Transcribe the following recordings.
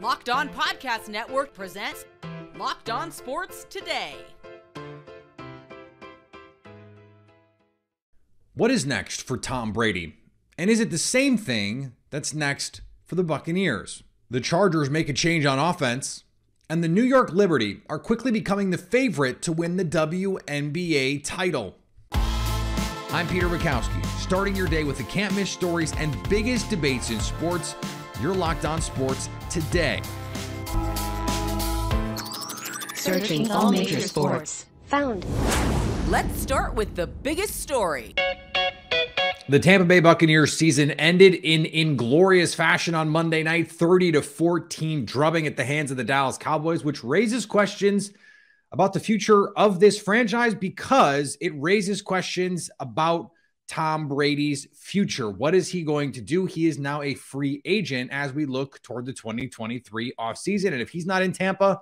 Locked On Podcast Network presents Locked On Sports Today. What is next for Tom Brady? And is it the same thing that's next for the Buccaneers? The Chargers make a change on offense, and the New York Liberty are quickly becoming the favorite to win the WNBA title. I'm Peter Bukowski, starting your day with the can't-miss stories and biggest debates in sports. You're Locked On Sports Today. Searching all major sports. Found. Let's start with the biggest story. The Tampa Bay Buccaneers season ended in inglorious fashion on Monday night, 30-14 drubbing at the hands of the Dallas Cowboys, which raises questions about the future of this franchise because it raises questions about Tom Brady's future. What is he going to do? He is now a free agent as we look toward the 2023 offseason. And if he's not in Tampa,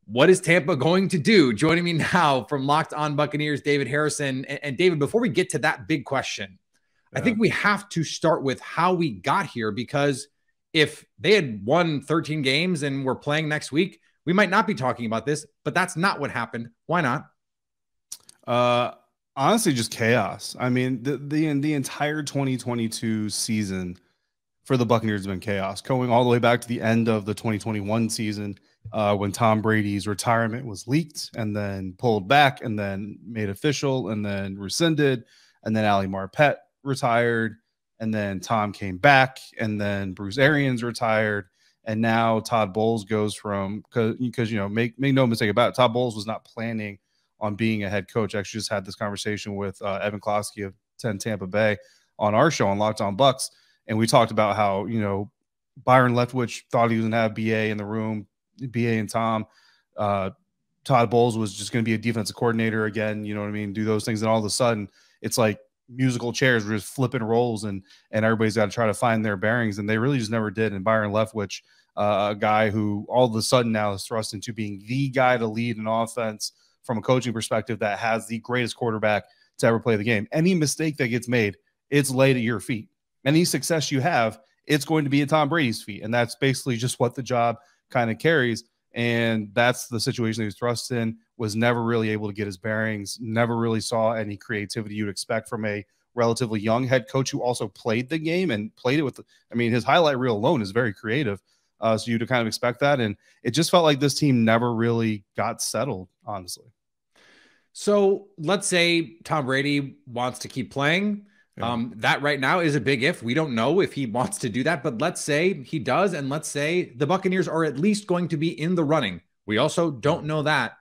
what is Tampa going to do? Joining me now from Locked On Buccaneers, David Harrison. And David, before we get to that big question, I think we have to start with how we got here, because if they had won 13 games and we're playing next week, we might not be talking about this, but that's not what happened. Why not? Honestly, just chaos. I mean, the entire 2022 season for the Buccaneers has been chaos, going all the way back to the end of the 2021 season when Tom Brady's retirement was leaked and then pulled back and then made official and then rescinded, and then Ali Marpet retired, and then Tom came back, and then Bruce Arians retired, and now Todd Bowles goes from, because you know, make no mistake about it, Todd Bowles was not planning on being a head coach. I actually just had this conversation with Evan Klosky of 10 Tampa Bay on our show on Locked On Bucks, and we talked about how, you know, Byron Leftwich thought he was going to have BA in the room, BA and Tom. Todd Bowles was just going to be a defensive coordinator again, you know what I mean, do those things, and all of a sudden it's like musical chairs were just flipping roles, and everybody's got to try to find their bearings, and they really just never did. And Byron Leftwich, a guy who all of a sudden now is thrust into being the guy to lead an offense from a coaching perspective that has the greatest quarterback to ever play the game. Any mistake that gets made, it's laid at your feet. Any success you have, it's going to be at Tom Brady's feet, and that's basically just what the job kind of carries. And that's the situation that he was thrust in, was never really able to get his bearings, never really saw any creativity you'd expect from a relatively young head coach who also played the game and played it with, I mean, his highlight reel alone is very creative. So you'd kind of expect that. And it just felt like this team never really got settled, honestly. So let's say Tom Brady wants to keep playing. That right now is a big if. We don't know if he wants to do that, but let's say he does, and let's say the Buccaneers are at least going to be in the running. We also don't know that.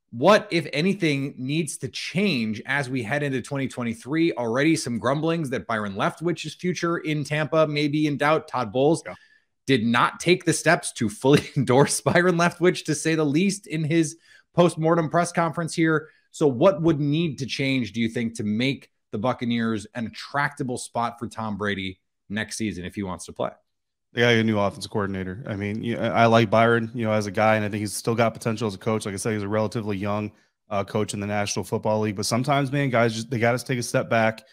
What, if anything, needs to change as we head into 2023? Already some grumblings that Byron Leftwich's future in Tampa may be in doubt. Todd Bowles did not take the steps to fully endorse Byron Leftwich, to say the least, in his post-mortem press conference here. So what would need to change, do you think, to make the Buccaneers an attractable spot for Tom Brady next season if he wants to play? They got a new offensive coordinator. I mean, I like Byron, you know, as a guy, and I think he's still got potential as a coach. Like I said, he's a relatively young coach in the National Football League. But sometimes, man, guys, they got to take a step back,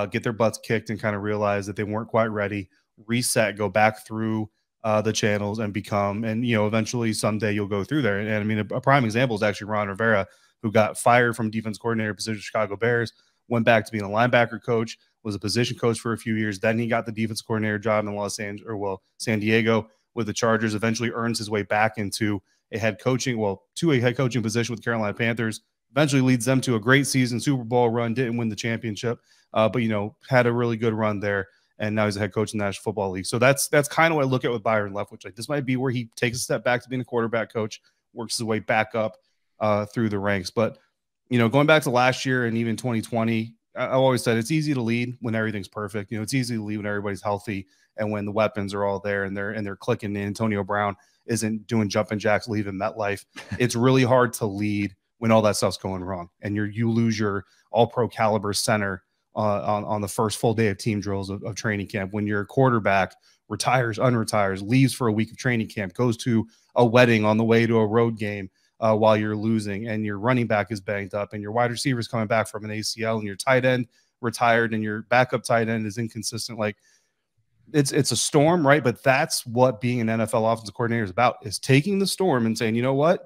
get their butts kicked, and kind of realize that they weren't quite ready, reset, go back through the channels and become, and, you know, eventually someday you'll go through there. And I mean, a prime example is actually Ron Rivera, who got fired from defense coordinator position of Chicago Bears, went back to being a linebacker coach, was a position coach for a few years. Then he got the defense coordinator job in San Diego with the Chargers, eventually earns his way back into a head coaching position with the Carolina Panthers, eventually leads them to a great season, Super Bowl run, didn't win the championship, but, you know, had a really good run there. And now he's a head coach in the National Football League. So that's kind of what I look at with Byron Leftwich. Like, this might be where he takes a step back to being a quarterback coach, works his way back up through the ranks. But, you know, going back to last year and even 2020, I've always said it's easy to lead when everything's perfect. You know, it's easy to lead when everybody's healthy and when the weapons are all there and they're clicking. And Antonio Brown isn't doing jumping jacks leaving MetLife. It's really hard to lead when all that stuff's going wrong and you lose your all-pro caliber center on the first full day of team drills of training camp. When your quarterback retires, unretires, leaves for a week of training camp, goes to a wedding on the way to a road game, while you're losing, and your running back is banged up, and your wide receiver is coming back from an ACL, and your tight end retired, and your backup tight end is inconsistent. Like, it's a storm, right? But that's what being an NFL offensive coordinator is about, is taking the storm and saying, you know what?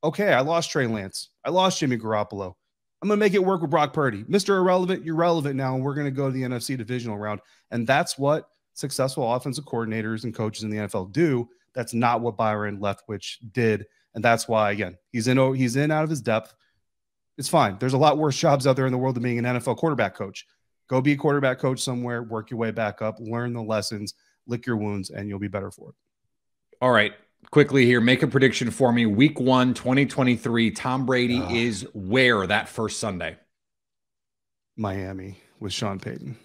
Okay, I lost Trey Lance. I lost Jimmy Garoppolo. I'm going to make it work with Brock Purdy. Mr. Irrelevant, you're relevant now, and we're going to go to the NFC divisional round. And that's what successful offensive coordinators and coaches in the NFL do. That's not what Byron Leftwich did. And that's why, again, he's in out of his depth. It's fine. There's a lot worse jobs out there in the world than being an NFL quarterback coach. Go be a quarterback coach somewhere, work your way back up, learn the lessons, lick your wounds, and you'll be better for it. All right. Quickly here, make a prediction for me. Week 1, 2023, Tom Brady is where that first Sunday? Miami with Sean Payton.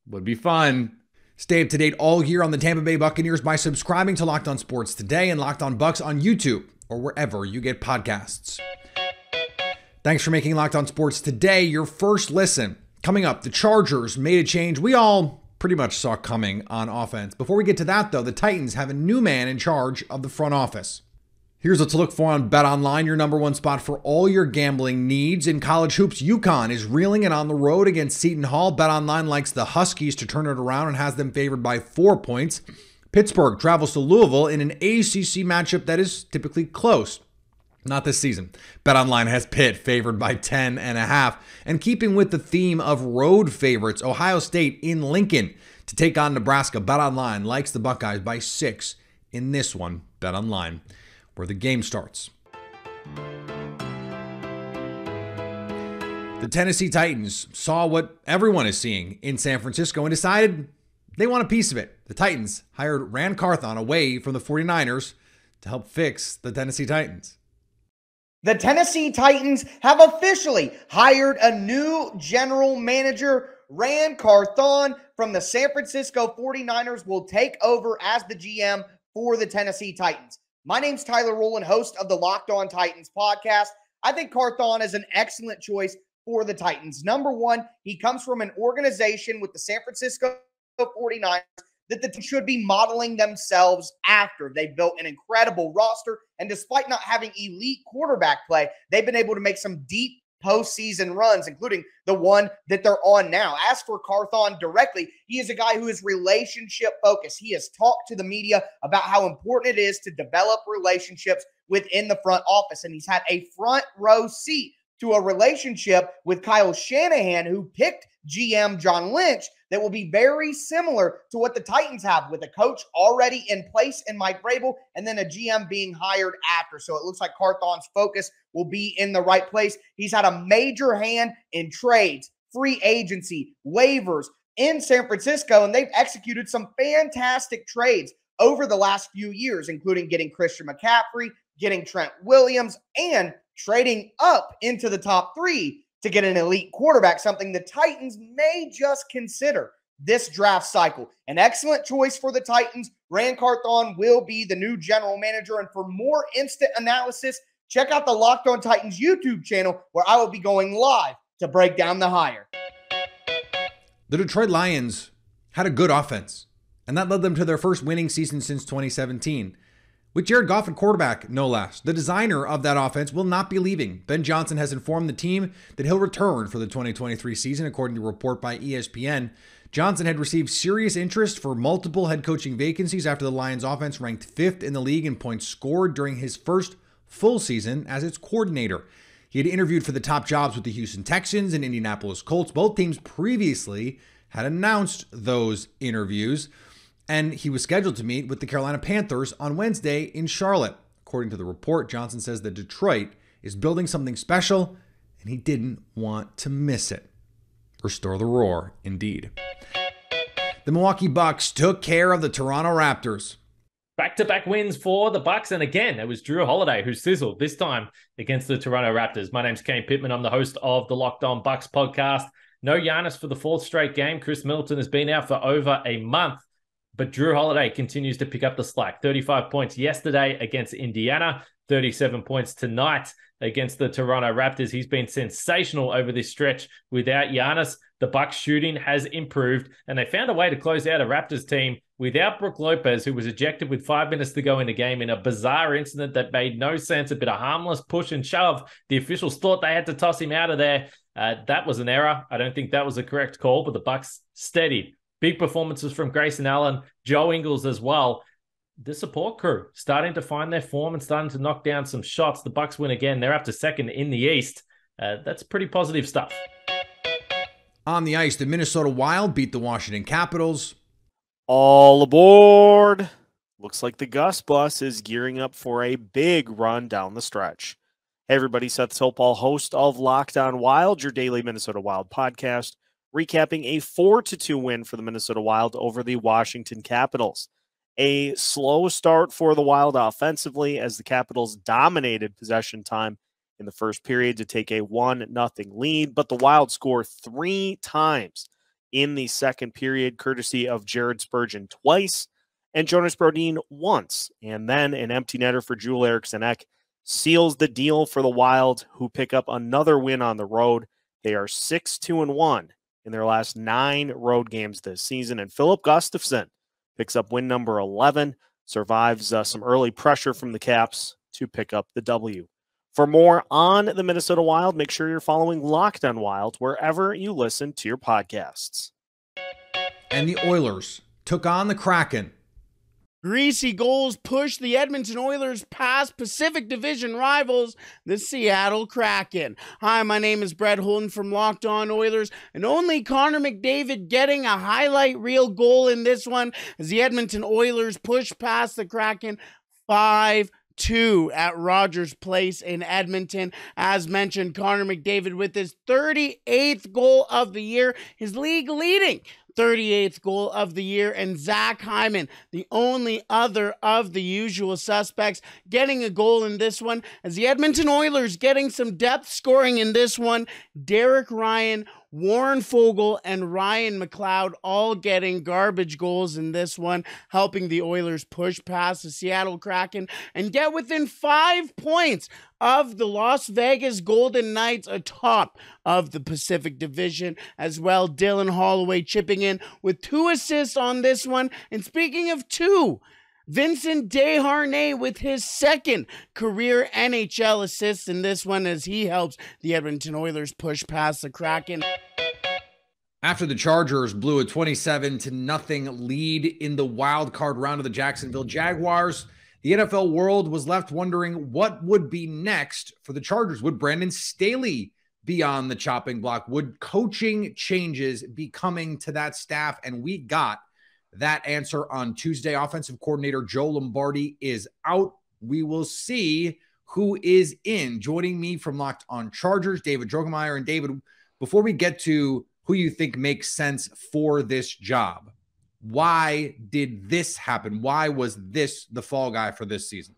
Would be fun. Stay up to date all year on the Tampa Bay Buccaneers by subscribing to Locked On Sports Today and Locked On Bucks on YouTube or wherever you get podcasts. Thanks for making Locked On Sports Today your first listen. Coming up, the Chargers made a change we all pretty much saw coming on offense. Before we get to that, though, the Titans have a new man in charge of the front office. Here's what to look for on BetOnline, your number one spot for all your gambling needs. In college hoops, UConn is reeling it on the road against Seton Hall. BetOnline likes the Huskies to turn it around and has them favored by 4 points. Pittsburgh travels to Louisville in an ACC matchup that is typically close. Not this season. BetOnline has Pitt favored by 10.5. And keeping with the theme of road favorites, Ohio State in Lincoln to take on Nebraska. BetOnline likes the Buckeyes by 6 in this one. BetOnline, where the game starts. The Tennessee Titans saw what everyone is seeing in San Francisco and decided they want a piece of it. The Titans hired Rand Carthon away from the 49ers to help fix the Tennessee Titans. The Tennessee Titans have officially hired a new general manager. Rand Carthon from the San Francisco 49ers will take over as the GM for the Tennessee Titans. My name's Tyler Rowland, host of the Locked On Titans podcast. I think Carthon is an excellent choice for the Titans. Number one, he comes from an organization with the San Francisco 49ers that the team should be modeling themselves after. They've built an incredible roster, and despite not having elite quarterback play, they've been able to make some deep postseason runs, including the one that they're on now. As for Carthon directly, he is a guy who is relationship focused. He has talked to the media about how important it is to develop relationships within the front office, and he's had a front row seat to a relationship with Kyle Shanahan, who picked GM John Lynch, that will be very similar to what the Titans have, with a coach already in place in Mike Vrabel and then a GM being hired after. So it looks like Carthon's focus will be in the right place. He's had a major hand in trades, free agency, waivers in San Francisco, and they've executed some fantastic trades over the last few years, including getting Christian McCaffrey, getting Trent Williams, and trading up into the top 3 to get an elite quarterback, something the Titans may just consider this draft cycle. An excellent choice for the Titans. Rand Carthon will be the new general manager. And for more instant analysis, check out the Locked On Titans YouTube channel, where I will be going live to break down the hire. The Detroit Lions had a good offense, and that led them to their first winning season since 2017. With Jared Goff at quarterback, no less. The designer of that offense will not be leaving. Ben Johnson has informed the team that he'll return for the 2023 season, according to a report by ESPN. Johnson had received serious interest for multiple head coaching vacancies after the Lions offense ranked 5th in the league in points scored during his first full season as its coordinator. He had interviewed for the top jobs with the Houston Texans and Indianapolis Colts. Both teams previously had announced those interviews, and he was scheduled to meet with the Carolina Panthers on Wednesday in Charlotte. According to the report, Johnson says that Detroit is building something special, and he didn't want to miss it. Restore the roar, indeed. The Milwaukee Bucks took care of the Toronto Raptors. Back-to-back wins for the Bucks, and again, it was Drew Holiday who sizzled, this time against the Toronto Raptors. My name's Kane Pittman. I'm the host of the Locked On Bucks podcast. No Giannis for the 4th straight game. Chris Middleton has been out for over a month. But Drew Holiday continues to pick up the slack. 35 points yesterday against Indiana, 37 points tonight against the Toronto Raptors. He's been sensational over this stretch without Giannis. The Bucks shooting has improved, and they found a way to close out a Raptors team without Brook Lopez, who was ejected with 5 minutes to go in the game in a bizarre incident that made no sense, a bit of harmless push and shove. The officials thought they had to toss him out of there. That was an error. I don't think that was a correct call, but the Bucks steadied Big performances from Grayson Allen, Joe Ingles as well. The support crew starting to find their form and starting to knock down some shots. The Bucks win again. They're up to second in the East. That's pretty positive stuff. On the ice, the Minnesota Wild beat the Washington Capitals. All aboard. Looks like the Gus bus is gearing up for a big run down the stretch. Hey everybody, Seth Topal, host of Locked On Wild, your daily Minnesota Wild podcast, recapping a 4-2 win for the Minnesota Wild over the Washington Capitals. A slow start for the Wild offensively as the Capitals dominated possession time in the first period to take a 1-0 lead, but the Wild score 3 times in the second period, courtesy of Jared Spurgeon twice and Jonas Brodin once. And then an empty netter for Joel Eriksson Ek seals the deal for the Wild, who pick up another win on the road. They are 6-2-1 in their last 9 road games this season. And Philip Gustafsson picks up win number 11, survives some early pressure from the Caps to pick up the W. For more on the Minnesota Wild, make sure you're following Locked On Wild wherever you listen to your podcasts. And the Oilers took on the Kraken. Greasy goals pushed the Edmonton Oilers past Pacific Division rivals, the Seattle Kraken. Hi, my name is Brett Holden from Locked On Oilers, and only Connor McDavid getting a highlight reel goal in this one as the Edmonton Oilers pushed past the Kraken 5-2 at Rodgers Place in Edmonton. As mentioned, Connor McDavid with his 38th goal of the year, his league leading 38th goal of the year, and Zach Hyman, the only other of the usual suspects, getting a goal in this one, as the Edmonton Oilers getting some depth scoring in this one. Derek Ryan, Warren Fogle, and Ryan McLeod all getting garbage goals in this one, helping the Oilers push past the Seattle Kraken and get within 5 points of the Las Vegas Golden Knights atop of the Pacific Division as well. Dylan Holloway chipping in with 2 assists on this one. And speaking of 2, Vincent Desharnais with his 2nd career NHL assist in this one as he helps the Edmonton Oilers push past the Kraken. After the Chargers blew a 27-0 lead in the wild card round of the Jacksonville Jaguars, the NFL world was left wondering what would be next for the Chargers. Would Brandon Staley be on the chopping block? Would coaching changes be coming to that staff? And we got that answer on Tuesday. Offensive coordinator Joe Lombardi is out. We will see who is in. Joining me from Locked On Chargers, David Drogemeyer. And David, before we get to who you think makes sense for this job, why did this happen? Why was this the fall guy for this season?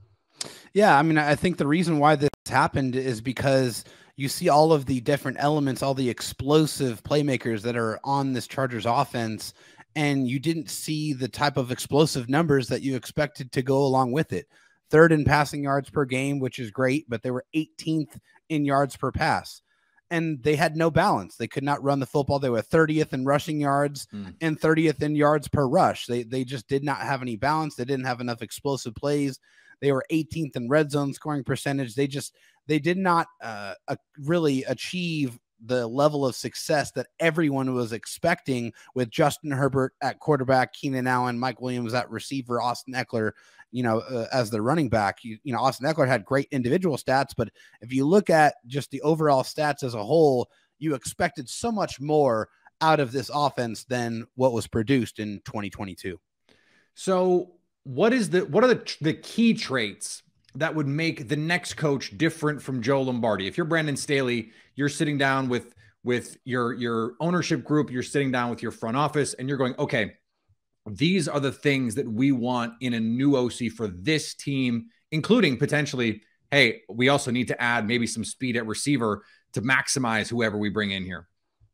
Yeah, I mean, I think the reason why this happened is because you see all of the different elements, all the explosive playmakers that are on this Chargers offense, and you didn't see the type of explosive numbers that you expected to go along with it. 3rd in passing yards per game, which is great, but they were 18th in yards per pass. And they had no balance. They could not run the football. They were 30th in rushing yards and 30th in yards per rush. They just did not have any balance. They didn't have enough explosive plays. They were 18th in red zone scoring percentage. They did not really achieve the level of success that everyone was expecting with Justin Herbert at quarterback, Keenan Allen, Mike Williams at receiver, Austin Eckler, as the running back. Austin Eckler had great individual stats, but if you look at just the overall stats as a whole, you expected so much more out of this offense than what was produced in 2022. So what are the key traits that would make the next coach different from Joe Lombardi? If you're Brandon Staley, you're sitting down with your ownership group, you're sitting down with your front office, and you're going, okay, these are the things that we want in a new OC for this team, including potentially, hey, we also need to add maybe some speed at receiver to maximize whoever we bring in here.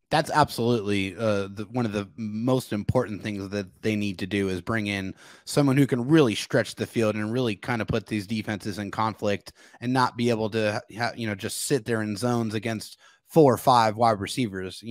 That's absolutely one of the most important things that they need to do is bring in someone who can really stretch the field and really kind of put these defenses in conflict and not be able to, just sit there in zones against 4 or 5 wide receivers.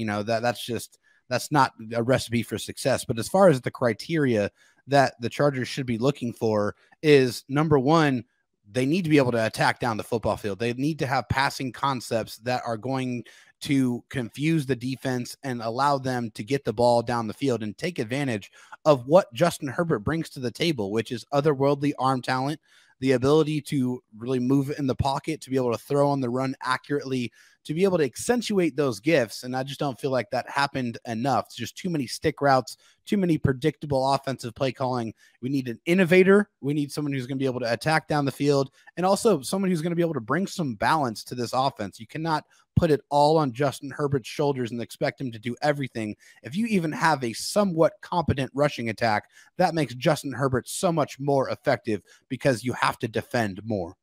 That's not a recipe for success. But as far as the criteria that the Chargers should be looking for is, number one, they need to be able to attack down the football field. They need to have passing concepts that are going to confuse the defense and allow them to get the ball down the field and take advantage of what Justin Herbert brings to the table, which is otherworldly arm talent, the ability to really move in the pocket, to be able to throw on the run accurately, to be able to accentuate those gifts. And I just don't feel like that happened enough. It's just too many stick routes, too many predictable offensive play calling. We need an innovator. We need someone who's going to be able to attack down the field, and also someone who's going to be able to bring some balance to this offense. You cannot put it all on Justin Herbert's shoulders and expect him to do everything. If you even have a somewhat competent rushing attack, that makes Justin Herbert so much more effective because you have to defend more.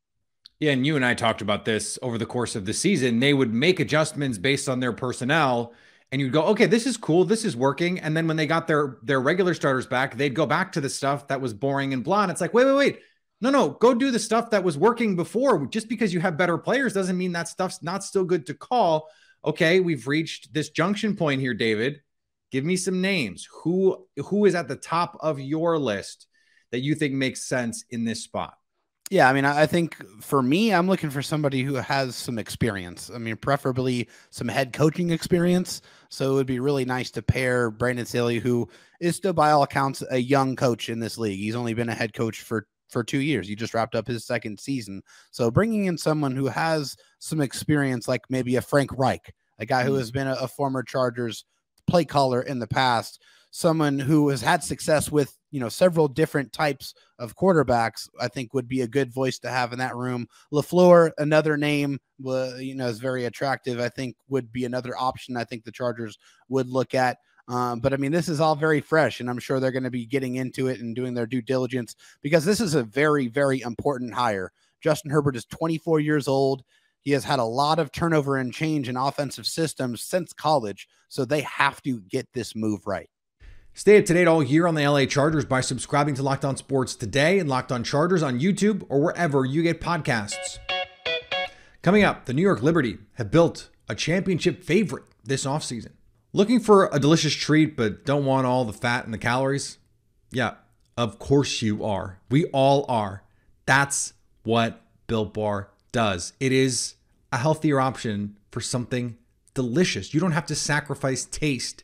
Yeah, and you and I talked about this over the course of the season. They would make adjustments based on their personnel, and you'd go, okay, this is cool, this is working. And then when they got their regular starters back, they'd go back to the stuff that was boring and blah. And it's like, wait. No, go do the stuff that was working before. Just because you have better players doesn't mean that stuff's not still good to call. Okay, we've reached this junction point here, David. Give me some names. Who is at the top of your list that you think makes sense in this spot? Yeah, I mean, I think for me, I'm looking for somebody who has some experience. I mean, preferably some head coaching experience. So it would be really nice to pair Brandon Staley, who is still, by all accounts, a young coach in this league. He's only been a head coach for 2 years. He just wrapped up his second season. So bringing in someone who has some experience, like maybe a Frank Reich, a guy who has been a former Chargers play caller in the past, someone who has had success with, several different types of quarterbacks, I think would be a good voice to have in that room. LaFleur, another name, is very attractive. I think would be another option I think the Chargers would look at. But I mean, this is all very fresh, and I'm sure they're going to be getting into it and doing their due diligence, because this is a very, very important hire. Justin Herbert is 24 years old. He has had a lot of turnover and change in offensive systems since college, so they have to get this move right. Stay up to date all year on the LA Chargers by subscribing to Locked On Sports Today and Locked On Chargers on YouTube or wherever you get podcasts. Coming up, the New York Liberty have built a championship favorite this offseason. Looking for a delicious treat but don't want all the fat and the calories? Yeah, of course you are. We all are. That's what Built Bar does. It is a healthier option for something delicious. You don't have to sacrifice taste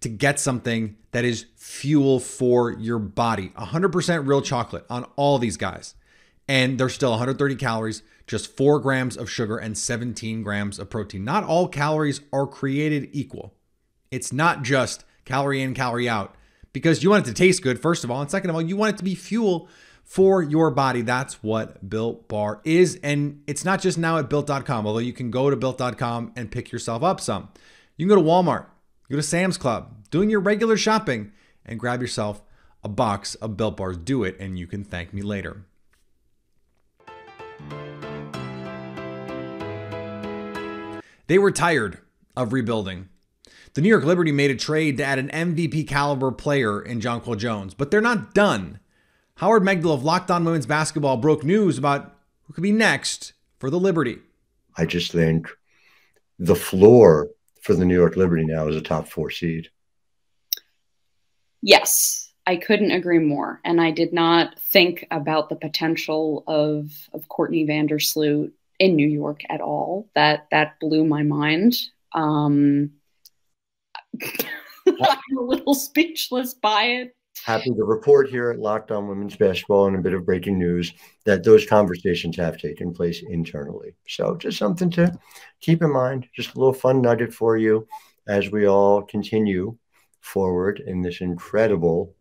to get something that is fuel for your body. 100% real chocolate on all these guys. And they're still 130 calories, just 4 grams of sugar, and 17 grams of protein. Not all calories are created equal. It's not just calorie in, calorie out, because you want it to taste good, first of all. And second of all, you want it to be fuel for your body. That's what Built Bar is. And it's not just now at Built.com, although you can go to Built.com and pick yourself up some. You can go to Walmart, go to Sam's Club, doing your regular shopping, and grab yourself a box of Built Bars. Do it, and you can thank me later. They were tired of rebuilding. The New York Liberty made a trade to add an MVP caliber player in Jonquel Jones, but they're not done. Howard Megdal of Locked On Women's Basketball broke news about who could be next for the Liberty. I just think the floor for the New York Liberty now is a top 4 seed. Yes, I couldn't agree more. And I did not think about the potential of Courtney Vandersloot in New York at all. That blew my mind. I'm a little speechless by it. Happy to report here at Locked On Women's Basketball, and a bit of breaking news, that those conversations have taken place internally. So just something to keep in mind, just a little fun nugget for you as we all continue forward in this incredible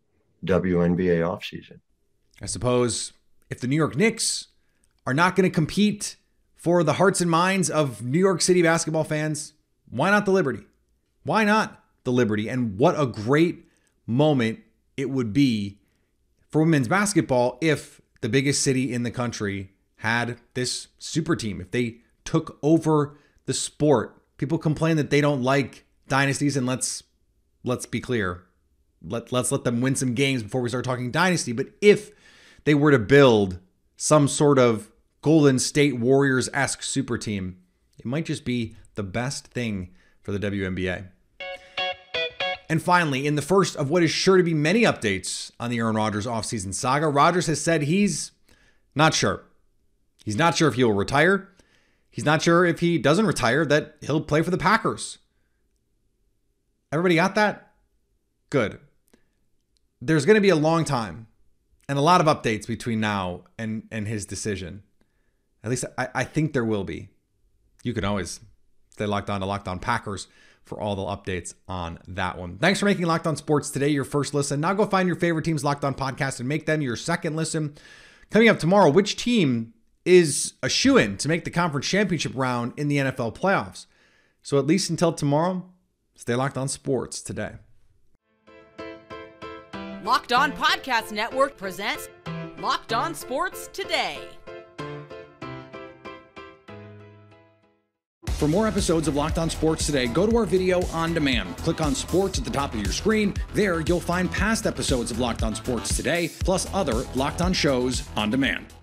WNBA offseason. I suppose if the New York Knicks are not going to compete for the hearts and minds of New York City basketball fans, why not the Liberty? Why not the Liberty? And what a great moment it would be for women's basketball if the biggest city in the country had this super team, if they took over the sport. People complain that they don't like dynasties, and let's be clear. Let's let them win some games before we start talking dynasty. But if they were to build some sort of Golden State Warriors-esque super team, it might just be the best thing for the WNBA. And finally, in the first of what is sure to be many updates on the Aaron Rodgers offseason saga, Rodgers has said he's not sure. He's not sure if he will retire. He's not sure if he doesn't retire that he'll play for the Packers. Everybody got that? Good. There's going to be a long time and a lot of updates between now and his decision. At least I think there will be. You can always stay locked on to Locked On Packers for all the updates on that one. Thanks for making Locked On Sports today your first listen. Now go find your favorite team's Locked On podcast and make them your second listen. Coming up tomorrow, which team is a shoo-in to make the conference championship round in the NFL playoffs? So at least until tomorrow, stay Locked On Sports today. Locked On Podcast Network presents Locked On Sports Today. For more episodes of Locked On Sports Today, go to our video on demand. Click on Sports at the top of your screen. There, you'll find past episodes of Locked On Sports Today, plus other Locked On shows on demand.